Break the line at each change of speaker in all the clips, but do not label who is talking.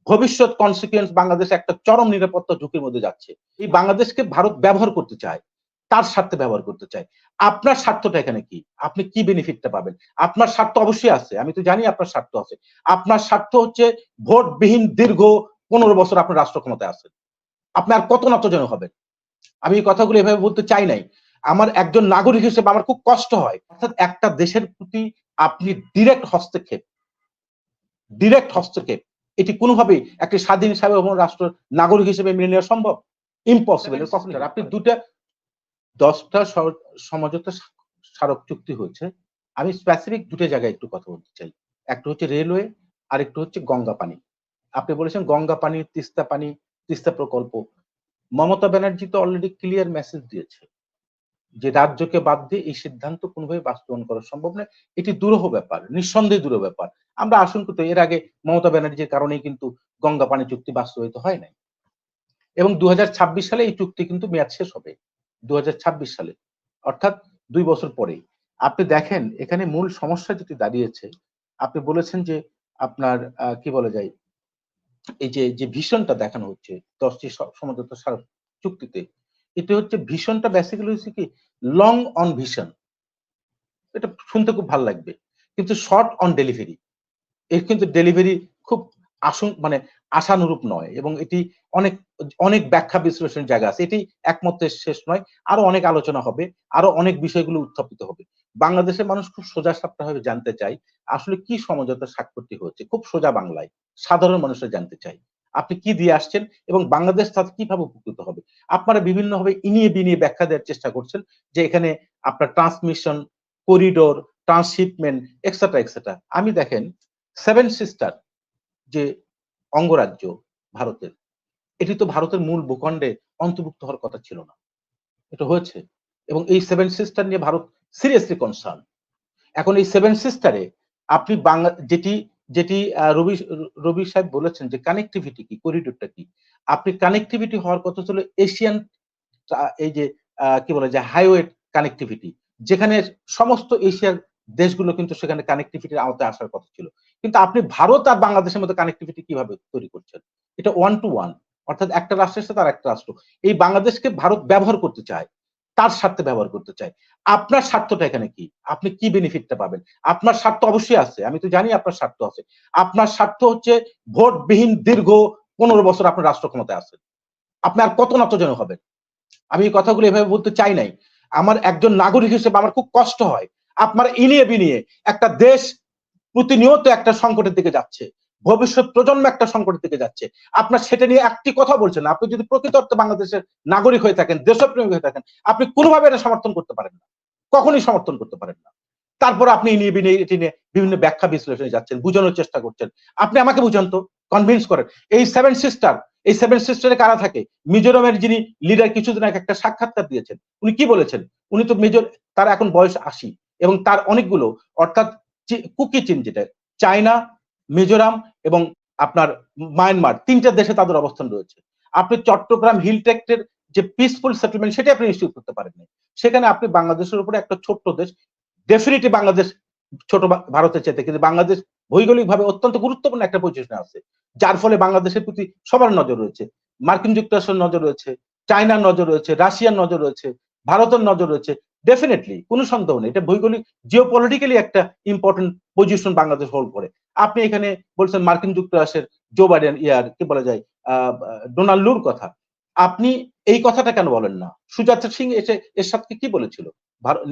ভবিষ্যৎ কনসিকুয়েন্স বাংলাদেশ একটা চরম নিরাপত্তা ঝুঁকির মধ্যে যাচ্ছে। এই বাংলাদেশকে ভারত ব্যবহার করতে চায়, তার স্বার্থে ব্যবহার করতে চায়। আপনার স্বার্থটা এখানে কি? আপনি কি বেনিফিটটা পাবেন? আপনার স্বার্থ অবশ্যই আছে, আমি তো জানি আপনার স্বার্থ আছে। আপনার স্বার্থ হচ্ছে ভোটবিহীন দীর্ঘ 15 বছর আপনার রাষ্ট্র ক্ষমতায় আছেন। আপনি আর কত নতজন হবেন? আমি এই কথাগুলো এভাবে বলতে চাই নাই। আমার একজন নাগরিক হিসেবে আমার খুব কষ্ট হয়। অর্থাৎ একটা দেশের প্রতি আপনি ডিরেক্ট হস্তক্ষেপ এটি কোনোভাবেই একটি স্বাধীন সার্বভৌম রাষ্ট্র নাগরিক হিসেবে মেনে নেওয়া সম্ভব? ইম্পসিবল। কখনোই আপনি 10টা সমঝোতা স্মারক চুক্তি হয়েছে। আমি স্পেসিফিক 2টা জায়গায় একটু কথা বলতে চাই। একটা হচ্ছে রেলওয়ে, আর একটু হচ্ছে গঙ্গা পানি। আপনি বলেছেন গঙ্গা পানি, তিস্তা প্রকল্প। মমতা ব্যানার্জি তো অলরেডি ক্লিয়ার মেসেজ দিয়েছে যে রাজ্যকে বাদ দিয়ে এই সিদ্ধান্ত কোনোভাবে বাস্তবায়ন করা সম্ভব নয়। এটি দুরূহ ব্যাপার, নিঃসন্দেহে দুরূহ ব্যাপার। আমরা আশঙ্কিত, এর আগে মমতা ব্যানার্জির কারণেই কিন্তু গঙ্গা পানি চুক্তি বাস্তবায়িত হয় নাই। এবং 2026 সালে এই চুক্তি কিন্তু মেয়াদ শেষ হবে। 2026 সালে, অর্থাৎ 2 বছর পরেই। আপনি দেখেন এখানে মূল সমস্যা যেটি দাঁড়িয়েছে, আপনি বলেছেন যে আপনার কি বলা যায়, এই যে ভিশনটা দেখানো হচ্ছে 10টি সমঝোতা স্মারক চুক্তিতে, এটা হচ্ছে ভিশনটা বেসিক্যালি হচ্ছে কি লং অন ভিশন। এটা শুনতে খুব ভালো লাগবে। কিন্তু শর্ট অন ডেলিভারি। এর কিন্তু ডেলিভারি খুব মানে আশানুরূপ নয়, এবং এটি অনেক অনেক ব্যাখ্যা বিশ্লেষণের জায়গা আছে। এটি একমতের শেষ নয়। আরো অনেক আলোচনা হবে, আরো অনেক বিষয়গুলো উত্থাপিত হবে। বাংলাদেশের মানুষ খুব সোজাসাপটাভাবে জানতে চায় আসলে কি সমঝোতা স্বাক্ষরটি হচ্ছে। খুব সোজা বাংলায় সাধারণ মানুষরা জানতে চায়। আপনি কি দিয়ে আসছেন এবং বাংলাদেশ তাতে কিভাবে উপকৃত হবে? আপনারা বিভিন্নভাবে ইনিয়ে বিনিয়ে ব্যাখ্যা দেওয়ার চেষ্টা করছেন যে এখানে আপনার ট্রান্সমিশন, করিডোর, ট্রান্সশিপমেন্ট এক্সেট্রা। আমি দেখেন 7 সিস্টার যে অঙ্গরাজ্য ভারতের, এটি তো ভারতের মূল ভূখণ্ডে অন্তর্ভুক্ত হওয়ার কথা ছিল না। এটা হয়েছে, এবং এই 7 সিস্টার নিয়ে ভারত সিরিয়াসলি কনসার্ন। এখন এই 7 সিস্টারে আপনি বাংলা যেটি যেটি রবি সাহেব বলেছেন যে কানেক্টিভিটি কি, করিডোরটা কি? আপনি কানেক্টিভিটি হওয়ার কথা ছিল এশিয়ান, এই যে কি বলে যে হাইওয়ে কানেক্টিভিটি, যেখানে সমস্ত এশিয়ার দেশগুলো কিন্তু সেখানে কানেক্টিভিটির আওতায় আসার কথা ছিল। কিন্তু আপনি ভারত আর বাংলাদেশের মধ্যে কানেক্টিভিটি কিভাবে তৈরি করছেন? এটা 1 to 1, অর্থাৎ একটা রাষ্ট্রের সাথে আর একটা রাষ্ট্র। এই বাংলাদেশকে ভারত ব্যবহার করতে চায়, তার স্বার্থে ব্যবহার করতে চায়। আপনার স্বার্থটা এখানে কি? আপনি কি বেনিফিটটা পাবেন? আপনার স্বার্থ অবশ্যই আছে, আমি তো জানি আপনার স্বার্থ আছে। আপনার স্বার্থ হচ্ছে ভোটবিহীন দীর্ঘ 15 বছর আপনার রাষ্ট্র ক্ষমতায় আছেন। আপনি আর কত নতজন হবেন? আমি এই কথাগুলো এভাবে বলতে চাই নাই। আমার একজন নাগরিক হিসেবে আমার খুব কষ্ট হয়। আপনার ইনিয়ে বিনিয়ে একটা দেশ প্রতিনিয়ত একটা সংকটের দিকে যাচ্ছে। ভবিষ্যৎ প্রজন্ম একটা সংকটের দিকে যাচ্ছে। আপনার সেটা নিয়ে একটি কথা বলছেন না। আপনি যদি প্রকৃত অর্থে বাংলাদেশের নাগরিক হয়ে থাকেন, দেশপ্রেমিক হয়ে থাকেন, আপনি কোনোভাবে এটা সমর্থন করতে পারেন না। কখনোই সমর্থন করতে পারেন না। তারপর আপনি ইনিয়ে বিনিয়ে এটি নিয়ে বিভিন্ন ব্যাখ্যা বিশ্লেষণে যাচ্ছেন, বুঝানোর চেষ্টা করছেন। আপনি আমাকে বুঝান তো, কনভিন্স করেন। এই 7 সিস্টার, এই 7 সিস্টারে কারা থাকে? মিজোরামের যিনি লিডার কিছুদিন আগে একটা সাক্ষাৎকার দিয়েছেন, উনি কি বলেছেন? উনি তো তার এখন বয়স 80, এবং তার অনেকগুলো, অর্থাৎ কুকি চীন, যেটা চায়না, মিজোরাম এবং আপনার মায়ানমার, 3টা দেশে তাদের অবস্থান রয়েছে। আপনি চট্টগ্রাম হিলটেক্টের যে পিসফুল সেটেলমেন্ট, সেটা আপনি নিশ্চিত করতে পারেননি। সেখানে আপনি বাংলাদেশের উপরে একটা ছোট্ট দেশ, ডেফিনেটলি বাংলাদেশ ছোট ভারতের চাইতে, কিন্তু বাংলাদেশ ভৌগোলিকভাবে অত্যন্ত গুরুত্বপূর্ণ একটা পজিশনে আছে, যার ফলে বাংলাদেশের প্রতি সবার নজর রয়েছে। মার্কিন যুক্তরাষ্ট্রের নজর রয়েছে, চায়নার নজর রয়েছে, রাশিয়ার নজর রয়েছে, ভারতের নজর রয়েছে। ডেফিনেটলি কোনো সন্দেহ নেই, এটা ভৌগোলিক জিওপলিটিক্যালি একটা ইম্পর্টেন্ট পজিশন বাংলাদেশ হোল্ড করে। আপনি এখানে বলছেন মার্কিন যুক্তরাষ্ট্রের জো বাইডেন, কি বলা যায়, ডোনাল্ড লুর কথা। আপনি এই কথাটা কেন বলেন না? সুজাতা সিং এসে এর সাথে কি বলেছিল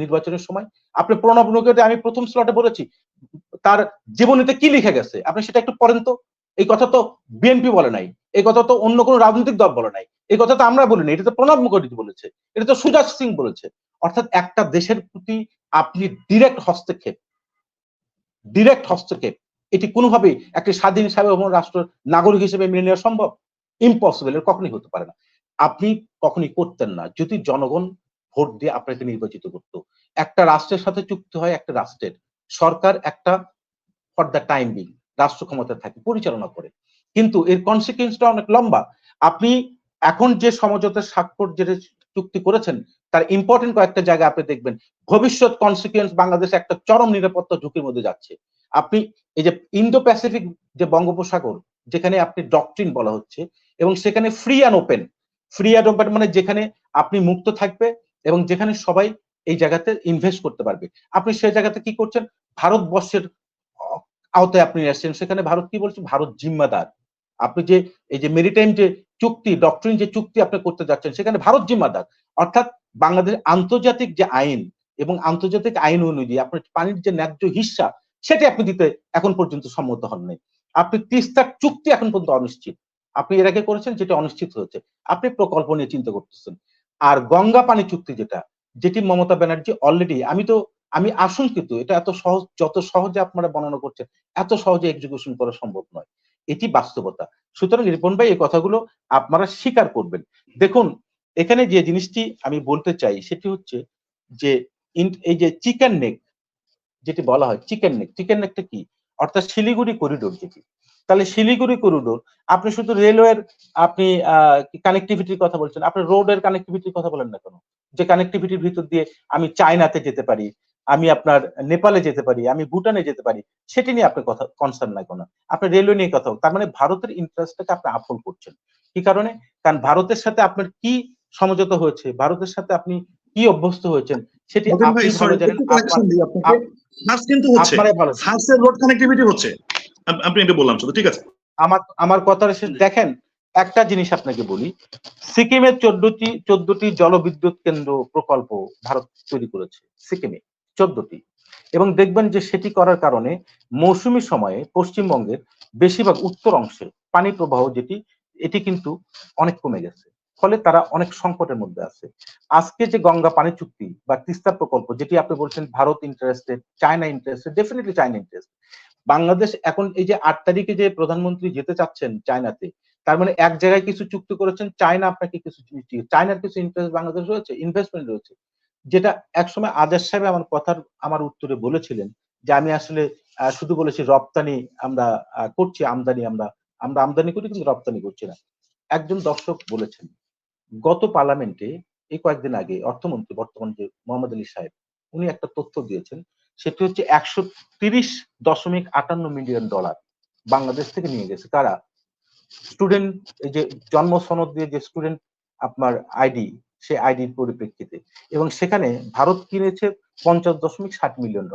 নির্বাচনের সময়? আপনি প্রণব মুখার্জি, আমি প্রথম স্লটে বলেছি, তার জীবনীতে কি লিখে গেছে আপনি সেটা একটু পড়েন তো। এই কথা তো বিএনপি বলে নাই, এই কথা তো অন্য কোনো রাজনৈতিক দল বলে নাই, এই কথা তো আমরা বলিনি, এটা তো প্রণব মুখার্জি বলেছে, এটা তো সুজাত সিং বলেছে। অর্থাৎ একটা দেশের প্রতি আপনি ডিরেক্ট হস্তক্ষেপ এটি কোনোভাবেই একটি স্বাধীন সার্বভৌম রাষ্ট্র নাগরিক হিসেবে মেনে নেওয়া সম্ভব? ইম্পসিবল। এর কখনোই হতে পারে না। আপনি কখনোই করতেন না যদি জনগণ ভোট দিয়ে আপনাকে নির্বাচিত করত। একটা রাষ্ট্রের সাথে চুক্তি হয়, একটা রাষ্ট্রের সরকার একটা ফর দ্য টাইম বিং রাষ্ট্র ক্ষমতায় থাকে, পরিচালনা করে, কিন্তু এর কনসিকুয়েন্সটা অনেক লম্বা। আপনি এখন যে সমঝোতার স্বাক্ষর যে চুক্তি করেছেন, তার ইম্পর্টেন্ট কয়েকটা জায়গা আপনি দেখবেন ভবিষ্যৎ কনসিকুয়েন্স বাংলাদেশ একটা চরম নিরাপত্তা ঝুঁকির মধ্যে যাচ্ছে। আপনি এই যে ইন্দো প্যাসিফিক যে বঙ্গোপসাগর, যেখানে আপনি ডক্ট্রিন বলা হচ্ছে, এবং সেখানে ফ্রি অ্যান্ড ওপেন মানে যেখানে আপনি মুক্ত থাকবে এবং যেখানে সবাই এই জায়গাতে ইনভেস্ট করতে পারবে। আপনি সেই জায়গাতে কি করছেন? ভারতবর্ষের আওতায় আপনি আসছেন। সেখানে ভারত কি বলছে? ভারত জিম্মাদার। আপনি যে এই যে মেরিটাইম যে চুক্তি, ডক্ট্রিন যে চুক্তি আপনি করতে যাচ্ছেন, সেখানে ভারত জিম্মাদার। অর্থাৎ বাংলাদেশ আন্তর্জাতিক যে আইন এবং আন্তর্জাতিক আইন অনুযায়ী আপনার পানির যে ন্যায্য হিস্সা, সেটা আপনি দিতে এখন পর্যন্ত সম্মত হন নাই। আপনি তিস্তার চুক্তি এখন পর্যন্ত অনিশ্চিত। আপনি এর আগে করেছেন, যেটা অনিশ্চিত হয়েছে। আপনি প্রকল্প নিয়ে চিন্তা করতেছেন। আর গঙ্গা পানি চুক্তি যেটি মমতা ব্যানার্জি অলরেডি, আমি আশঙ্কিত এটা এত সহজ, যত সহজে আপনারা বর্ণনা করছেন এত সহজে এক্সিকিউশন করা সম্ভব নয়। এটি বাস্তবতা। সুতরাং রিপন ভাই এই কথাগুলো আপনারা স্বীকার করবেন। দেখুন, এখানে যে জিনিসটি আমি বলতে চাই সেটি হচ্ছে যে এই যে চিকেন নেক যেটি বলা হয়, চিকেন নেকটা কি? অর্থাৎ শিলিগুড়ি করিডোর যেটি, তাহলে শিলিগুড়ি করিডোর আপনি শুধু রেলওয়ের আপনি কানেক্টিভিটির কথা বলছেন, আপনি রোডের কানেক্টিভিটির কথা বলেন না কেন? যে কানেক্টিভিটির ভিতর দিয়ে আমি চায়নাতে যেতে পারি, আমি আপনার নেপালে যেতে পারি, আমি ভুটানে যেতে পারি, সেটি নিয়ে আপনি কথা কনসার্ন না কেন? আপনি রেলওয়ে নিয়ে কথা, তার মানে ভারতের ইন্টারেস্টটাকে আপনি আপহোল্ড করছেন। কি কারণে? কারণ ভারতের সাথে আপনার কি সমঝোতা হয়েছে, ভারতের সাথে আপনি কি অভ্যস্ত হয়েছেন, সেটি আপনি ভালো জানেন। আপনারাই ভালো জানেন।
রোড কানেক্টিভিটি হচ্ছে, আপনি এটা বললাম শুধু, ঠিক আছে?
আমার কথা দেখেন, একটা জিনিস আপনাকে বলি, সিকিমের 14টি জলবিদ্যুৎ কেন্দ্র প্রকল্প ভারত তৈরি করেছে, সিকিমে 14টি, এবং দেখবেন যে সেটি করার কারণে মৌসুমী সময়ে পশ্চিমবঙ্গের বেশিরভাগ উত্তর অংশে পানি প্রবাহ এটি কিন্তু অনেক কমে গেছে। ফলে তারা অনেক সংকটের মধ্যে আছে। আজকে যে গঙ্গা পানি চুক্তি বা তিস্তা প্রকল্প, যেটি আপনি বলছেন Bharat interested, China interested, definitely China interest. Bangladesh এখন এই যে 8 তারিখে যে প্রধানমন্ত্রী যেতে চাচ্ছেন চায়নাতে, তার মানে এক জায়গায় কিছু চুক্তি করেছেন, চায়না আপনাকে কিছু জিনিস দিয়ে, চায়নার কিছু ইন্টারেস্ট বাংলাদেশ রয়েছে, ইনভেস্টমেন্ট রয়েছে। যেটা একসময় আজাদ সাহেব আমার উত্তরে বলেছিলেন যে আমি আসলে শুধু বলেছি রপ্তানি আমরা করছি, আমরা আমদানি করি কিন্তু রপ্তানি করছি না। একজন দর্শক বলেছেন গত পার্লামেন্টে এই কয়েকদিন আগে অর্থমন্ত্রী বর্তমান যে মোহাম্মদ আলী সাহেব, উনি একটা তথ্য দিয়েছেন, সেটি হচ্ছে $130.58 মিলিয়ন বাংলাদেশ থেকে নিয়ে গেছে কারা? স্টুডেন্ট, এই যে জন্ম সনদ দিয়ে যে স্টুডেন্ট আপনার আইডি, সেই আইডির পরিপ্রেক্ষিতে, এবং সেখানে ভারত কিনেছে $50.60 মিলিয়ন।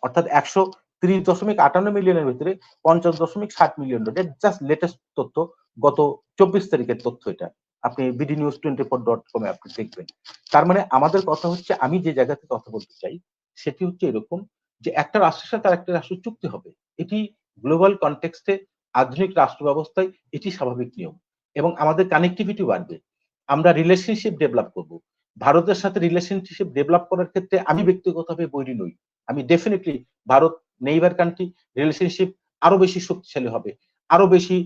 অর্থাৎ $130.58 মিলিয়নের ভিতরে $50.60 মিলিয়ন, জাস্ট লেটেস্ট তথ্য, গত 24 তারিখের তথ্য এটা। আপনি bdnews24.com আপনি দেখবেন। তার মানে আমাদের কথা হচ্ছে, আমি যে জায়গাতে কথা বলতে চাই সেটি হচ্ছে এরকম যে একটা রাষ্ট্রের সাথে আরেকটা রাষ্ট্র চুক্তি হবে, এটি গ্লোবাল কনটেক্সটে আধুনিক রাষ্ট্র ব্যবস্থায় এটি স্বাভাবিক নিয়ম, এবং আমাদের কানেক্টিভিটি বাড়বে, আমরা রিলেশনশিপ ডেভেলপ করব। ভারতের সাথে রিলেশনশিপ ডেভেলপ করার ক্ষেত্রে আমি ব্যক্তিগতভাবে বৈরী নই। আমি definitely Bharat neighbour country, relationship আরো বেশি শক্তিশালী হবে, আরো বেশি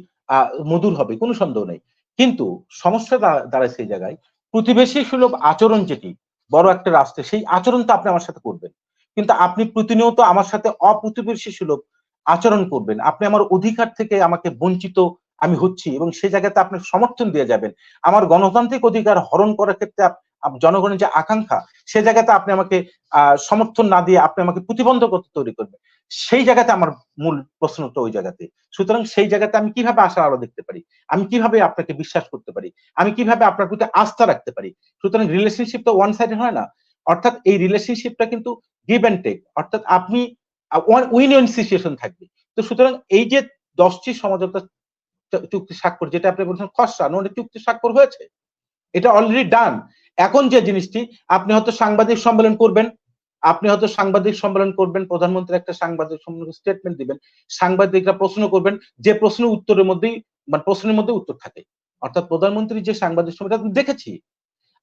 মধুর হবে, কোনো সন্দেহ নেই। কিন্তু সমস্যা দাঁড়ায় সেই জায়গায়, প্রতিবেশী সুলভ আচরণ যেটি বড় একটা রাষ্ট্রে, সেই আচরণ তো আপনি আমার সাথে করবেন, কিন্তু আপনি প্রতিনিয়ত আমার সাথে অপ্রতিবেশী সুলভ আচরণ করবেন, আপনি আমার অধিকার থেকে আমাকে বঞ্চিত আমি হচ্ছি, এবং সেই জায়গাতে আপনি সমর্থন দিয়ে যাবেন আমার গণতান্ত্রিক অধিকার হরণ করার ক্ষেত্রে। জনগণের যে আকাঙ্ক্ষা, সে জায়গাতে আপনি আমাকে সমর্থন না দিয়ে আপনি আমাকে প্রতিবন্ধকতা তৈরি করবেন, সেই জায়গাতে আমার মূল প্রশ্নটা ওই জায়গাতে। সুতরাং সেই জায়গাতে আমি কিভাবে আশার আলো দেখতে পারি, আমি কিভাবে আপনাকে বিশ্বাস করতে পারি, আমি কিভাবে আপনার প্রতি আস্থা রাখতে পারি? সুতরাং রিলেশনশিপ তো ওয়ান সাইডেড হয় না, অর্থাৎ এই রিলেশনশিপটা কিন্তু গিভ অ্যান্ড টেক, অর্থাৎ আপনি উইন উইন সিচুয়েশন থাকবে। তো সুতরাং এই যে 10টি সমঝোতা চুক্তি স্বাক্ষর, যেটা আপনি বলছেন খসড়া নোটে চুক্তি স্বাক্ষর হয়েছে, এটা অলরেডি ডান। এখন যে জিনিসটি, আপনি হয়তো সাংবাদিক সম্মেলন করবেন, প্রধানমন্ত্রী একটা সাংবাদিক সম্মেলন স্টেটমেন্ট দিবেন, সাংবাদিকরা প্রশ্ন করবেন, যে প্রশ্নের উত্তরের মধ্যেই মানে প্রশ্নের মধ্যে উত্তর থাকে। অর্থাৎ প্রধানমন্ত্রী যে সাংবাদিক সম্মেলন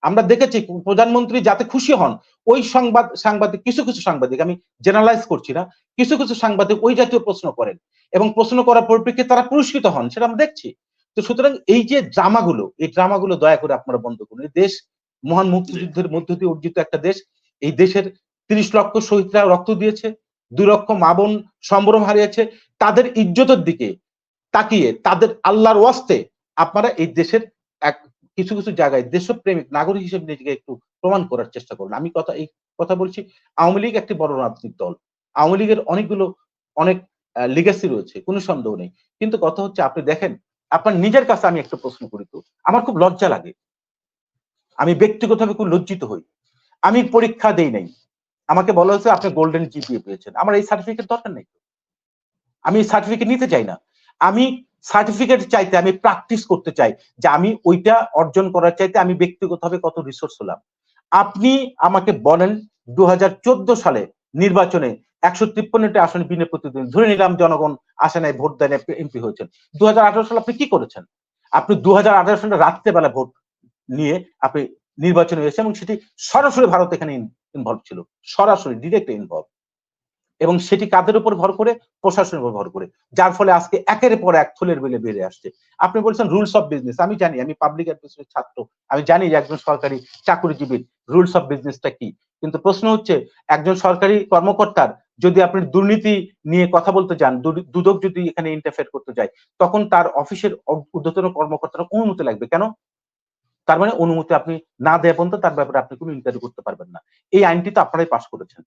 আমরা দেখেছি প্রধানমন্ত্রী যাতে খুশি হন, ওই সাংবাদিক কিছু সাংবাদিক, আমি জেনারেলাইজ করছি না, কিছু সাংবাদিক ওই জাতীয় প্রশ্ন করেন, এবং প্রশ্ন করার পরিপ্রেক্ষিতে তারা পুরস্কৃত হন, সেটা আমরা দেখছি। তো সুতরাং এই যে ড্রামাগুলো দয়া করে আপনারা বন্ধ করুন। এই দেশ মহান মুক্তিযুদ্ধের মধ্য দিয়ে অর্জিত একটা দেশ, এই দেশের 30 লক্ষ শহীদরা রক্ত দিয়েছে, 2 লক্ষ মা বোন সম্ভ্রম হারিয়েছে, তাদের ইজ্জতের দিকে তাকিয়ে তাদের আল্লাহর ওয়াস্তে আপনারা এই দেশের কিছু জায়গায় দেশপ্রেমিক নাগরিক হিসেবে নিজেকে একটু প্রমাণ করার চেষ্টা করুন। আমি এই কথা বলছি, আওয়ামী লীগ একটি বড় রাজনৈতিক দল, আওয়ামী লীগের অনেক লিগ্যাসি রয়েছে, কোনো সন্দেহ নেই। কিন্তু কথা হচ্ছে আপনি দেখেন, আপনার নিজের কাছে আমি একটা প্রশ্ন করি তো, আমার খুব লজ্জা লাগে, আমি ব্যক্তিগতভাবে খুব লজ্জিত হই। আমি পরীক্ষা দেই নাই, আমাকে বলা হয়েছে আপনি গোল্ডেন জিপিএ পেয়েছেন, আমার এই সার্টিফিকেট দরকার নেই, আমি সার্টিফিকেট নিতে চাই না। আমি সার্টিফিকেট চাইতে আমি প্র্যাকটিস করতে চাই যে আমি ওইটা অর্জন করার চাইতে আমি ব্যক্তিগতভাবে কত রিসোর্স হলাম। আপনি আমাকে বলেন 2014 সালে নির্বাচনে 153টি আসনে বিনা প্রতিদ্বন্দ্বী, ধরে নিলাম জনগণ আসে নাই, ভোট দেন, এমপি হয়েছেন। 2018 সালে আপনি কি করেছেন? আপনি 2018 সালে রাত্রেবেলা ভোট নিয়ে আপনি নির্বাচনে এসেছেন এবং সেটি সরাসরি ভারত এখানে ইনভলভ ছিল, সরাসরি ডিরেক্ট ইনভলভ, এবং সেটি কাদের উপর ভর করে? প্রশাসনের উপর ভর করে, যার ফলে আজকে একের পর এক থলের বেলে বেড়ে আসছে। আপনি বলছেন রুলস অফ বিজনেস, আমি জানি, আমি পাবলিক অ্যাডমিনিস্ট্রেশনের ছাত্র, আমি জানি যে একজন সরকারি চাকরিজীবীর রুলস অফ বিজনেসটা কি। কিন্তু প্রশ্ন হচ্ছে একজন সরকারি কর্মকর্তার যদি আপনি দুর্নীতি নিয়ে কথা বলতে যান, দুদক যদি এখানে ইন্টারফেয়ার করতে যায়, তখন তার অফিসের ঊর্ধ্বতন কর্মকর্তার অনুমতি লাগবে। কেন? তার মানে অনুমতি আপনি না দেয়া পর্যন্ত তার ব্যাপারে আপনি কোনো ইনকোয়ারি করতে পারবেন না। এই আইনটি তো আপনারাই পাস করেছেন।